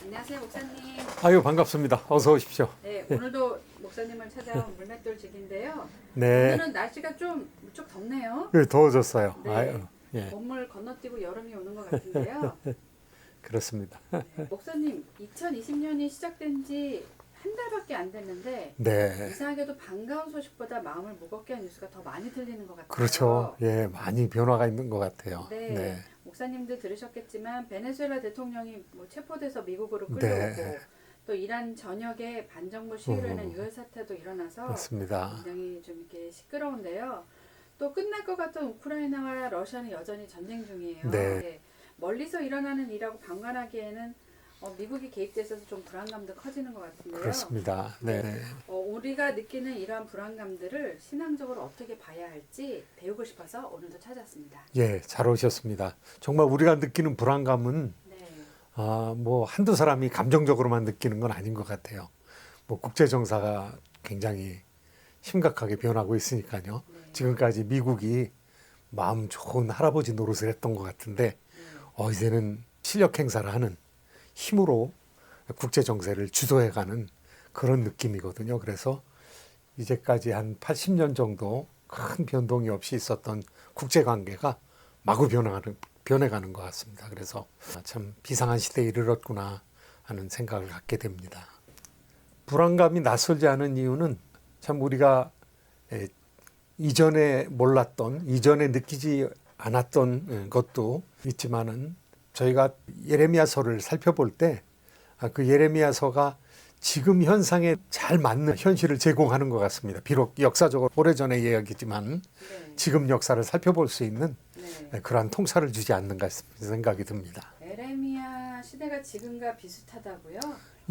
안녕하세요, 목사님. 아유, 반갑습니다. 어서 오십시오. 네, 오늘도 목사님을 찾아온 물맷돌집인데요. 네. 오늘은 날씨가 좀 무척 덥네요. 더워졌어요. 네. 아유, 예, 봄을 건너뛰고 여름이 오는 것 같은데요. 그렇습니다. 네, 목사님, 2020년이 시작된 지 한 달밖에 안 됐는데 네. 이상하게도 반가운 소식보다 마음을 무겁게 한 뉴스가 더 많이 들리는 것 같아요. 그렇죠. 예, 많이 변화가 있는 것 같아요. 네. 네. 목사님도 들으셨겠지만 베네수엘라 대통령이 체포돼서 미국으로 끌려오고 네. 또 이란 전역에 반정부 시위로 인한 유혈 사태도 일어나서 맞습니다. 굉장히 좀 이렇게 시끄러운데요. 또 끝날 것 같은 우크라이나와 러시아는 여전히 전쟁 중이에요. 네. 네. 멀리서 일어나는 일하고 방관하기에는 미국이 개입돼서 좀 불안감도 커지는 것 같은데요. 그렇습니다. 네. 우리가 느끼는 이러한 불안감들을 신앙적으로 어떻게 봐야 할지 배우고 싶어서 오늘도 찾았습니다. 예, 잘 오셨습니다. 정말 우리가 느끼는 불안감은 네. 뭐 한두 사람이 감정적으로만 느끼는 건 아닌 것 같아요. 뭐 국제 정사가 굉장히 심각하게 변하고 있으니까요. 네. 지금까지 미국이 마음 좋은 할아버지 노릇을 했던 것 같은데 이제는 실력 행사를 하는 힘으로 국제 정세를 주도해가는 그런 느낌이거든요. 그래서 이제까지 한 80년 정도 큰 변동이 없이 있었던 국제 관계가 마구 변해가는 것 같습니다. 그래서 참 비상한 시대에 이르렀구나 하는 생각을 갖게 됩니다. 불안감이 낯설지 않은 이유는 참 우리가 이전에 몰랐던, 이전에 느끼지 않았던 것도 있지만은 저희가 예레미야서를 살펴볼 때 그 예레미야서가 지금 현상에 잘 맞는 현실을 제공하는 것 같습니다. 비록 역사적으로 오래전의 이야기지만 네. 지금 역사를 살펴볼 수 있는 네. 그러한 통찰을 주지 않는가 생각이 듭니다. 에레미야 시대가 지금과 비슷하다고요?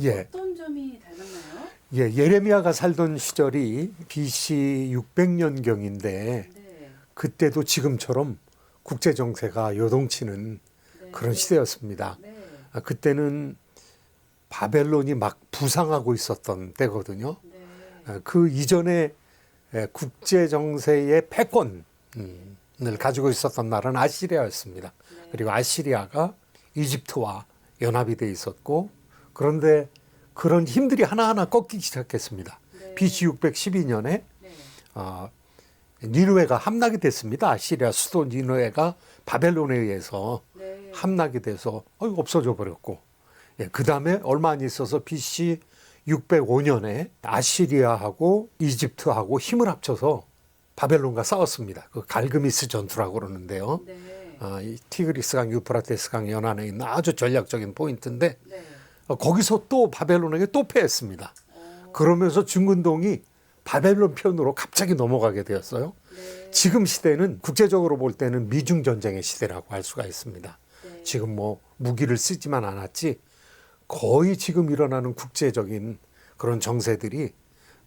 예. 어떤 점이 닮았나요? 예, 예레미야가 살던 시절이 BC 600년경인데 네. 그때도 지금처럼 국제 정세가 요동치는 네. 그런 시대였습니다. 네. 그때는 바벨론이 막 부상하고 있었던 때거든요. 네. 그 이전에 국제 정세의 패권을 가지고 있었던 나라는 아시리아였습니다. 네. 그리고 아시리아가 이집트와 연합이 돼 있었고 그런데 그런 힘들이 하나하나 꺾이기 시작했습니다. 네. BC 612년에 네. 니느웨가 함락이 됐습니다. 아시리아 수도 니느웨가 바벨론에 의해서 네. 함락이 돼서 없어져 버렸고 그 다음에 얼마 안 있어서 BC 605년에 아시리아하고 이집트하고 힘을 합쳐서 바벨론과 싸웠습니다. 그 갈그미스 전투라고 그러는데요. 네. 이 티그리스강, 유프라테스강 연안에 있는 아주 전략적인 포인트인데 네. 거기서 또 바벨론에게 또 패했습니다. 그러면서 중근동이 바벨론 편으로 갑자기 넘어가게 되었어요. 네. 지금 시대는 국제적으로 볼 때는 미중 전쟁의 시대라고 할 수가 있습니다. 네. 지금 뭐 무기를 쓰지만 않았지 거의 지금 일어나는 국제적인 그런 정세들이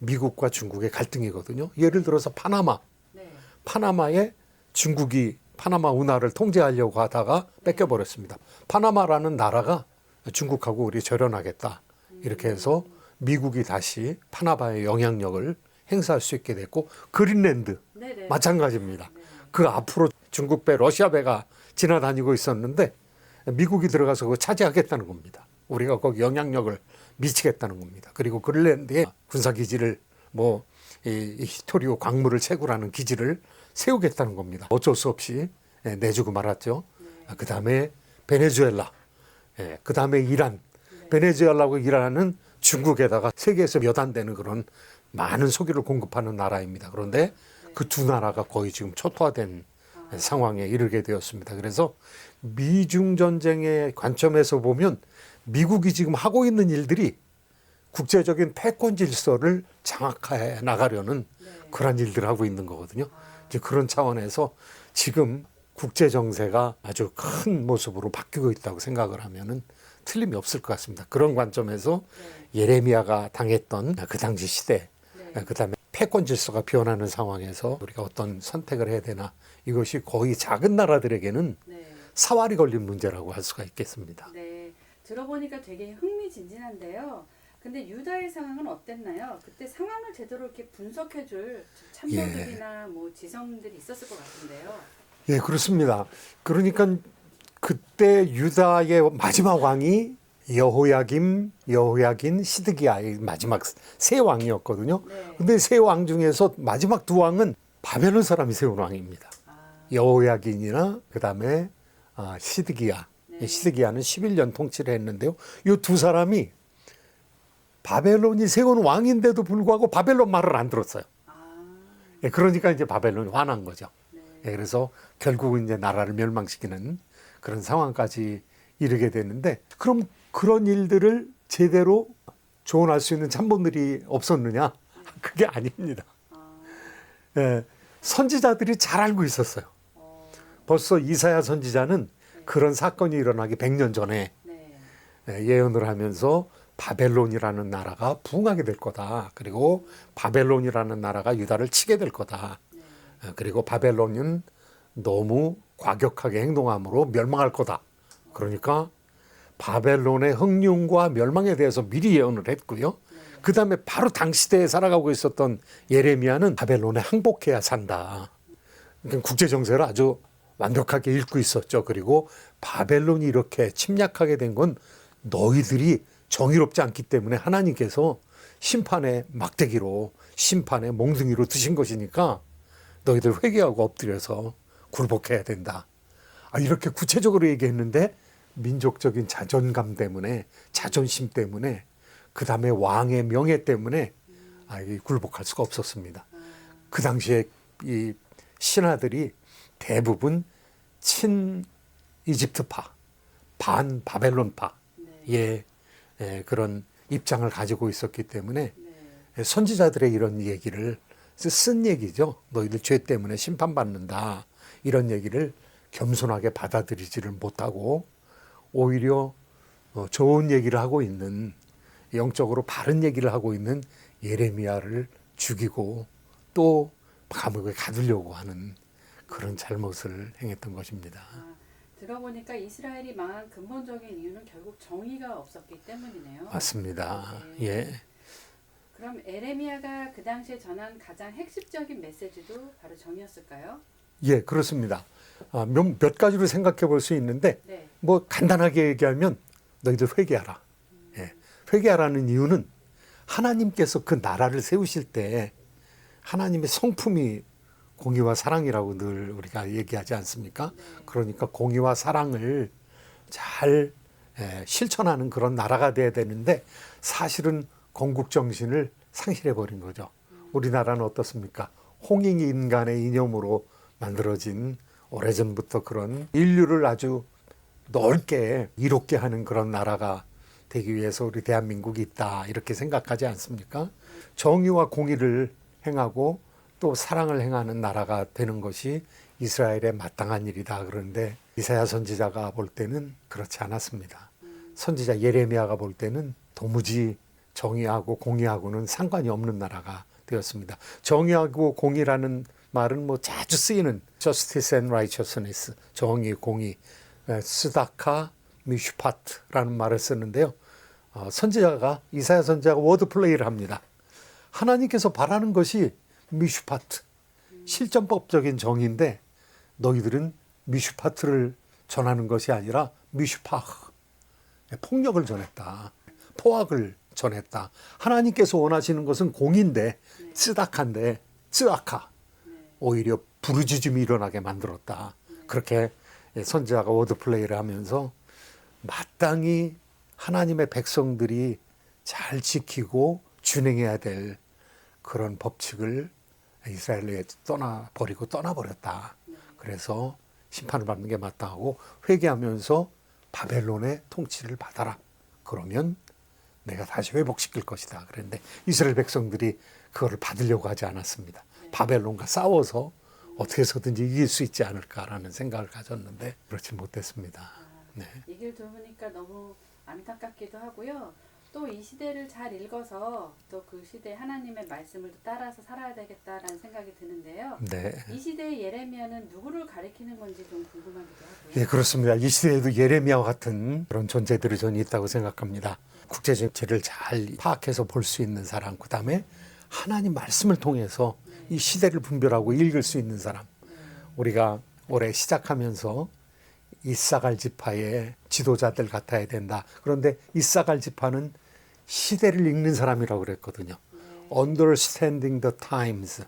미국과 중국의 갈등이거든요. 예를 들어서 파나마. 네. 파나마에 중국이 파나마 운하를 통제하려고 하다가 뺏겨버렸습니다. 파나마라는 나라가 중국하고 우리 절연하겠다. 이렇게 해서 미국이 다시 파나마의 영향력을 행사할 수 있게 됐고 그린랜드 네. 네. 마찬가지입니다. 네. 그 앞으로 중국 배, 러시아 배가 지나다니고 있었는데 미국이 들어가서 그거 차지하겠다는 겁니다. 우리가 거기 영향력을 미치겠다는 겁니다. 그리고 그린랜드에 군사기지를 이 히토리오 광물을 채굴하는 기지를 세우겠다는 겁니다. 어쩔 수 없이 내주고 말았죠. 네. 그 다음에 베네수엘라, 그 다음에 이란. 베네수엘라하고 이란은 중국에다가 세계에서 몇 안 되는 그런 많은 석유를 공급하는 나라입니다. 그런데 그 두 나라가 거의 지금 초토화된 상황에 이르게 되었습니다. 그래서 미중 전쟁의 관점에서 보면 미국이 지금 하고 있는 일들이 국제적인 패권 질서를 장악해 나가려는 그런 일들을 하고 있는 거거든요. 이제 그런 차원에서 지금 국제 정세가 아주 큰 모습으로 바뀌고 있다고 생각을 하면은 틀림이 없을 것 같습니다. 그런 관점에서 예레미야가 당했던 그 당시 시대, 그다음에 패권 질서가 변하는 상황에서 우리가 어떤 선택을 해야 되나 이것이 거의 작은 나라들에게는 네. 사활이 걸린 문제라고 할 수가 있겠습니다. 네. 들어보니까 되게 흥미진진한데요. 근데 유다의 상황은 어땠나요? 그때 상황을 제대로 이렇게 분석해줄 참모들이나 뭐 지성들이 있었을 것 같은데요. 예, 그렇습니다. 그러니까 그때 유다의 마지막 왕이 여호야긴, 시드기야의 마지막 세 왕이었거든요. 네. 근데 세 왕 중에서 마지막 두 왕은 바벨론 사람이 세운 왕입니다. 아, 여호야긴이나 그다음에 시드기야. 네. 시드기야는 11년 통치를 했는데요. 이 두 사람이 바벨론이 세운 왕인데도 불구하고 바벨론 말을 안 들었어요. 아, 예, 그러니까 이제 바벨론이 화난 거죠. 네. 예, 그래서 결국은 이제 나라를 멸망시키는 그런 상황까지 이르게 되는데, 그럼 그런 일들을 제대로 조언할 수 있는 참모들이 없었느냐? 그게 아닙니다. 아, 예, 선지자들이 잘 알고 있었어요. 어, 벌써 이사야 선지자는 그런 사건이 일어나기 100년 전에 네. 예언을 하면서 바벨론이라는 나라가 부흥하게 될 거다. 그리고 바벨론이라는 나라가 유다를 치게 될 거다. 네. 그리고 바벨론은 너무 과격하게 행동함으로 멸망할 거다. 그러니까 바벨론의 흥룡과 멸망에 대해서 미리 예언을 했고요. 그 다음에 바로 당 시대에 살아가고 있었던 예레미야는 바벨론에 항복해야 산다. 그러니까 국제 정세를 아주 완벽하게 읽고 있었죠. 그리고 바벨론이 이렇게 침략하게 된 건 너희들이 정의롭지 않기 때문에 하나님께서 심판의 막대기로, 심판의 몽둥이로 드신 것이니까 너희들 회개하고 엎드려서 굴복해야 된다. 이렇게 구체적으로 얘기했는데 민족적인 자존감 때문에, 자존심 때문에, 그 다음에 왕의 명예 때문에 굴복할 수가 없었습니다. 그 당시에 이 신하들이 대부분 친 이집트파, 반 바벨론파, 네. 그런 입장을 가지고 있었기 때문에 네. 선지자들의 이런 얘기를 쓴 얘기죠. 너희들 죄 때문에 심판받는다. 이런 얘기를 겸손하게 받아들이지를 못하고 오히려 좋은 얘기를 하고 있는, 영적으로 바른 얘기를 하고 있는 예레미야를 죽이고 또 감옥에 가두려고 하는 그런 잘못을 행했던 것입니다. 아, 들어보니까 이스라엘이 망한 근본적인 이유는 결국 정의가 없었기 때문이네요. 맞습니다. 네. 예. 그럼 에레미야가 그 당시에 전한 가장 핵심적인 메시지도 바로 정의였을까요? 예, 그렇습니다. 몇 가지로 생각해 볼 수 있는데, 네. 뭐 간단하게 얘기하면 너희들 회개하라. 예. 회개하라는 이유는 하나님께서 그 나라를 세우실 때 하나님의 성품이 공의와 사랑이라고 늘 우리가 얘기하지 않습니까? 네. 그러니까 공의와 사랑을 잘 실천하는 그런 나라가 돼야 되는데 사실은 건국정신을 상실해 버린 거죠. 우리나라는 어떻습니까? 홍익인간의 이념으로 만들어진 오래전부터 그런 인류를 아주 넓게 이롭게 하는 그런 나라가 되기 위해서 우리 대한민국이 있다, 이렇게 생각하지 않습니까? 정의와 공의를 행하고 또 사랑을 행하는 나라가 되는 것이 이스라엘의 마땅한 일이다. 그런데 이사야 선지자가 볼 때는 그렇지 않았습니다. 선지자 예레미야가 볼 때는 도무지 정의하고 공의하고는 상관이 없는 나라가 되었습니다. 정의하고 공의라는 말은 뭐 자주 쓰이는 justice and righteousness, 정의, 공의, 스다카, 미슈파트라는 말을 쓰는데요. 선지자가, 이사야 선지자가 워드 플레이를 합니다. 하나님께서 바라는 것이 미슈파트, 실전법적인 정의인데 너희들은 미슈파트를 전하는 것이 아니라 미슈파흐, 폭력을 전했다, 포악을 전했다. 하나님께서 원하시는 것은 공인데, 쓰다카인데, 쓰아카, 오히려 부르짖음이 일어나게 만들었다. 그렇게 선지자가 워드플레이를 하면서 마땅히 하나님의 백성들이 잘 지키고 준행해야 될 그런 법칙을 이스라엘에 떠나버렸다. 그래서 심판을 받는 게 마땅하고 회개하면서 바벨론의 통치를 받아라. 그러면 내가 다시 회복시킬 것이다. 그런데 이스라엘 백성들이 그거를 받으려고 하지 않았습니다. 바벨론과 싸워서 어떻게 해서든지 이길 수 있지 않을까라는 생각을 가졌는데 그렇지 못했습니다. 네. 얘기를 들으니까 너무 안타깝기도 하고요. 또 이 시대를 잘 읽어서 또 그 시대 하나님의 말씀을 따라서 살아야 되겠다라는 생각이 드는데요. 네. 이 시대의 예레미야는 누구를 가리키는 건지 좀 궁금하기도 하고요. 예, 그렇습니다. 이 시대에도 예레미야와 같은 그런 존재들이 저는 있다고 생각합니다. 국제 정치를 잘 파악해서 볼 수 있는 사람, 그 다음에 하나님 말씀을 통해서 이 시대를 분별하고 읽을 수 있는 사람. 우리가 올해 시작하면서 이사갈 지파의 지도자들 같아야 된다. 그런데 이사갈 지파는 시대를 읽는 사람이라고 그랬거든요. Understanding the times.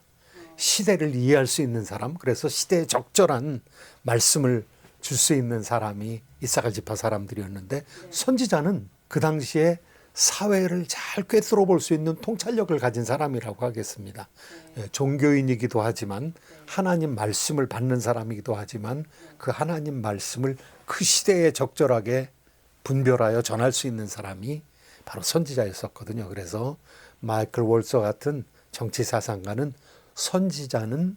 시대를 이해할 수 있는 사람. 그래서 시대에 적절한 말씀을 줄 수 있는 사람이 이사갈 지파 사람들이었는데 선지자는 그 당시에 사회를 잘 꿰뚫어 볼 수 있는 통찰력을 가진 사람이라고 하겠습니다. 종교인이기도 하지만 하나님 말씀을 받는 사람이기도 하지만 그 하나님 말씀을 그 시대에 적절하게 분별하여 전할 수 있는 사람이 바로 선지자였었거든요. 그래서 마이클 월서 같은 정치 사상가는 선지자는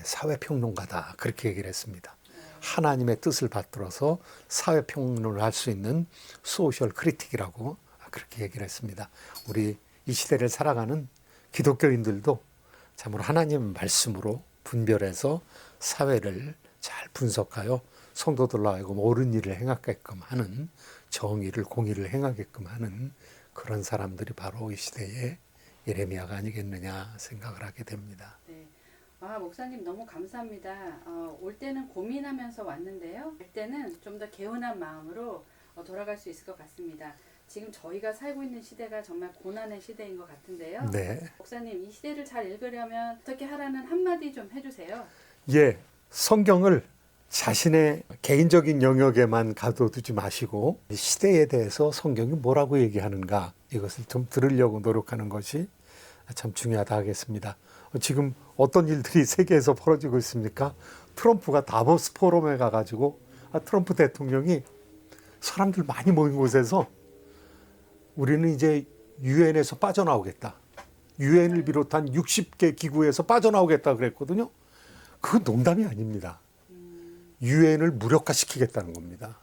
사회평론가다 그렇게 얘기를 했습니다. 하나님의 뜻을 받들어서 사회평론을 할 수 있는 소셜 크리틱이라고 그렇게 얘기를 했습니다. 우리 이 시대를 살아가는 기독교인들도 참으로 하나님 말씀으로 분별해서 사회를 잘 분석하여 성도들로 하여금 옳은 일을 행하게끔 하는 정의를 공의를 행하게끔 하는 그런 사람들이 바로 이 시대의 예레미야가 아니겠느냐 생각을 하게 됩니다. 네. 아, 목사님 너무 감사합니다. 올 때는 고민하면서 왔는데요. 갈 때는 좀 더 개운한 마음으로 돌아갈 수 있을 것 같습니다. 지금 저희가 살고 있는 시대가 정말 고난의 시대인 것 같은데요. 네. 목사님 이 시대를 잘 읽으려면 어떻게 하라는 한마디 좀 해주세요. 예, 성경을 자신의 개인적인 영역에만 가둬두지 마시고 시대에 대해서 성경이 뭐라고 얘기하는가 이것을 좀 들으려고 노력하는 것이 참 중요하다 하겠습니다. 지금 어떤 일들이 세계에서 벌어지고 있습니까? 트럼프가 다보스 포럼에 가가지고 트럼프 대통령이 사람들 많이 모인 곳에서 우리는 이제 유엔에서 빠져나오겠다. 유엔을 비롯한 60개 기구에서 빠져나오겠다 그랬거든요. 그건 농담이 아닙니다. 유엔을 무력화시키겠다는 겁니다.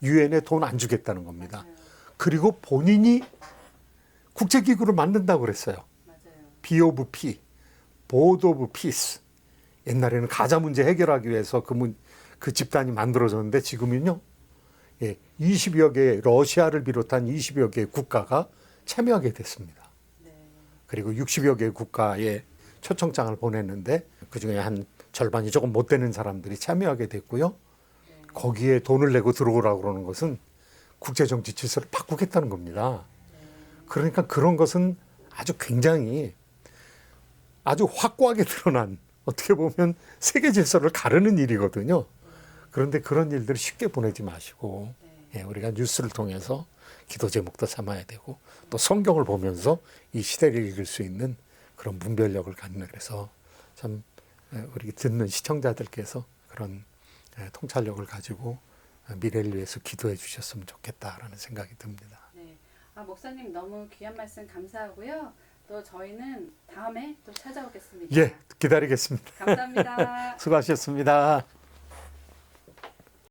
유엔에 돈 안 주겠다는 겁니다. 그리고 본인이 국제기구를 만든다고 그랬어요. Be of Peace, Board of Peace. 옛날에는 가자 문제 해결하기 위해서 그 집단이 만들어졌는데 지금은요. 20여 개 러시아를 비롯한 20여 개 국가가 참여하게 됐습니다. 그리고 60여 개 국가에 초청장을 보냈는데 그중에 한 절반이 조금 못 되는 사람들이 참여하게 됐고요. 거기에 돈을 내고 들어오라고 그러는 것은 국제정치 질서를 바꾸겠다는 겁니다. 그러니까 그런 것은 아주 굉장히 아주 확고하게 드러난 어떻게 보면 세계 질서를 가르는 일이거든요. 그런데 그런 일들을 쉽게 보내지 마시고 우리가 뉴스를 통해서 기도 제목도 삼아야 되고 또 성경을 보면서 이 시대를 읽을 수 있는 그런 분별력을 갖는 그래서 참 우리 듣는 시청자들께서 그런 통찰력을 가지고 미래를 위해서 기도해 주셨으면 좋겠다라는 생각이 듭니다. 네. 목사님 너무 귀한 말씀 감사하고요. 또 저희는 다음에 또 찾아오겠습니다. 예, 기다리겠습니다. 감사합니다. 수고하셨습니다.